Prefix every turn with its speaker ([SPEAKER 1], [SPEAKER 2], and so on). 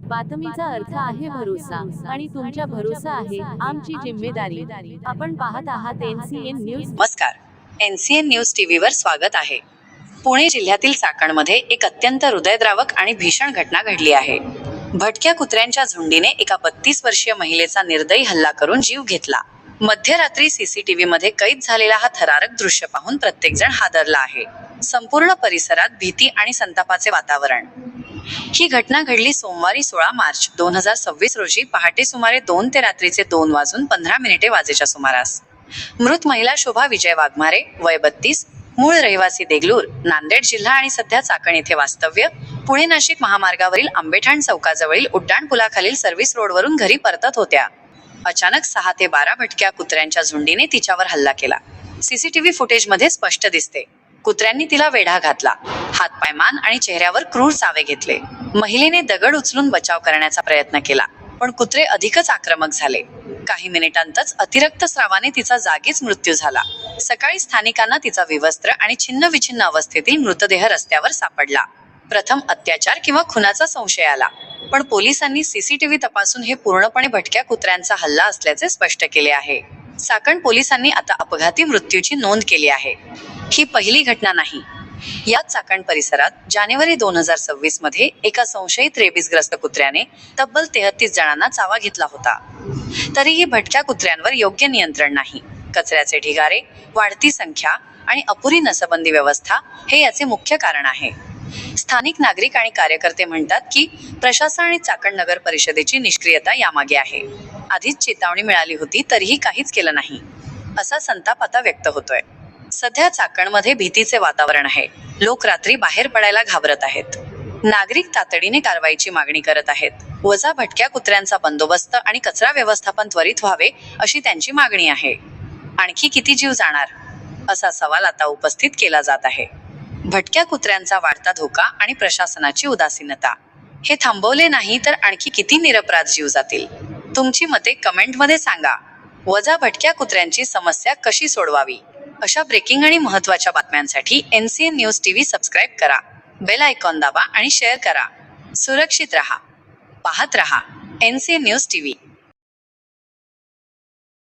[SPEAKER 1] बातमीचा अर्थ आहे भरोसा आणि तुमच्या भरोसा आहे आमची जिम्मेदारी। आपण पाहत आहात NCN न्यूज।
[SPEAKER 2] नमस्कार, NCN न्यूज टीव्हीवर स्वागत आहे। पुणे जिल्ह्यातील चाकणमध्ये एक अत्यंत हृदयद्रावक आणि भीषण घटना घडली आहे। भटक्या कुत्र्यांच्या झुंडीने एका 32 वर्षीय महिलेचा निर्दयी हल्ला करून जीव घेतला। मध्यरात्री CCTV मध्ये कैद झालेला हा थरारक दृश्य पाहून प्रत्येकजण हादरला आहे। संपूर्ण परिसरात भीती आणि संतापाचे वातावरण। ही घटना घडली सोमवारी 16 मार्च 2026 रोजी पहाटे सुमारे 2 ते रात्रीचे 2:15 वाजेच्या सुमारास। मृत महिला शोभा विजय वाघमारे, वय 32, मूळ रहिवासी देगलूर, नांदेड जिल्हा आणि सध्या चाकण येथे वास्तव्य, पुणे नाशिक महामार्गावरील आंबेठाण चौकाजवळील उड्डाण पुलाखालील सर्व्हिस रोडवरून घरी परतत होत्या। अचानक 6 ते 12 भटक्या कुत्र्यांच्या झुंडीने तिच्यावर हल्ला केला। CCTV फुटेजमध्ये स्पष्ट दिसते। कुत्र्यांनी तिला वेढा घातला, हातपाय, मान आणि चेहऱ्यावर क्रूर चावे घेतले। महिलेने दगड उचलून बचाव करण्याचा प्रयत्न केला, पण कुत्रे अधिकच आक्रमक झाले। काही मिनिटांतच अतिरक्त स्रावाने तिचा जागीच मृत्यू झाला। सकाळी स्थानिकांना तिचा विवस्त्र आणि छिन्न-विछिन्न अवस्थेतील मृतदेह रस्त्यावर सापडला। प्रथम अत्याचार किंवा खुनाचा संशय आला, पण पोलिसांनी CCTV तपासून हे पूर्णपणे भटक्या कुत्र्यांचा हल्ला असल्याचे स्पष्ट केले आहे। चाकण पोलिसांनी आता अपघाती मृत्यूची नोंद केली आहे। ही पहिली घटना नाही। याच चाकण परिसरात जानेवारी 2026 मध्ये एका संशयित रेबीजग्रस्त कुत्र्याने तब्बल 33 जणांना चावा घेतला होता। तरीही भटक्या कुत्र्यांवर योग्य नियंत्रण नाही। कचऱ्याचे ढिगारे, वाढती संख्या आणि अपुरी नसबंदी व्यवस्था हे याचे मुख्य कारण आहे। स्थानिक नागरिक आणि कार्यकर्ते म्हणतात की प्रशासन आणि चाकण नगर परिषदेची निष्क्रियता यामागे आहे। आधीच चेतावणी मिळाली होती तरीही काहीच केलं नाही, असा संताप आता व्यक्त होतोय। सध्या चाकणमध्ये भीतीचे वातावरण आहे। लोक रात्री बाहेर पडायला घाबरत आहेत। नागरिक तातडीने कारवाईची मागणी करत आहेत। वजा भटक्या कुत्र्यांचा बंदोबस्त आणि कचरा व्यवस्थापन त्वरित व्हावे अशी त्यांची मागणी आहे। आणखी किती जीव जाणार, असा सवाल आता उपस्थित केला जात आहे। भटक्या कुत्र्यांचा वाढता धोका आणि प्रशासनाची उदासीनता हे थांबवले नाही तर आणखी किती निरपराध जीव जातील? तुमची मते कमेंटमध्ये सांगा। वजा भटक्या कुत्र्यांची समस्या कशी सोडवावी? अशा ब्रेकिंग आणि महत्त्वाच्या बातम्यांसाठी NCN न्यूज टीव्ही सबस्क्राईब करा, बेल आयकॉन दाबा आणि शेअर करा। सुरक्षित रहा, पाहत रहा NCN न्यूज टीव्ही।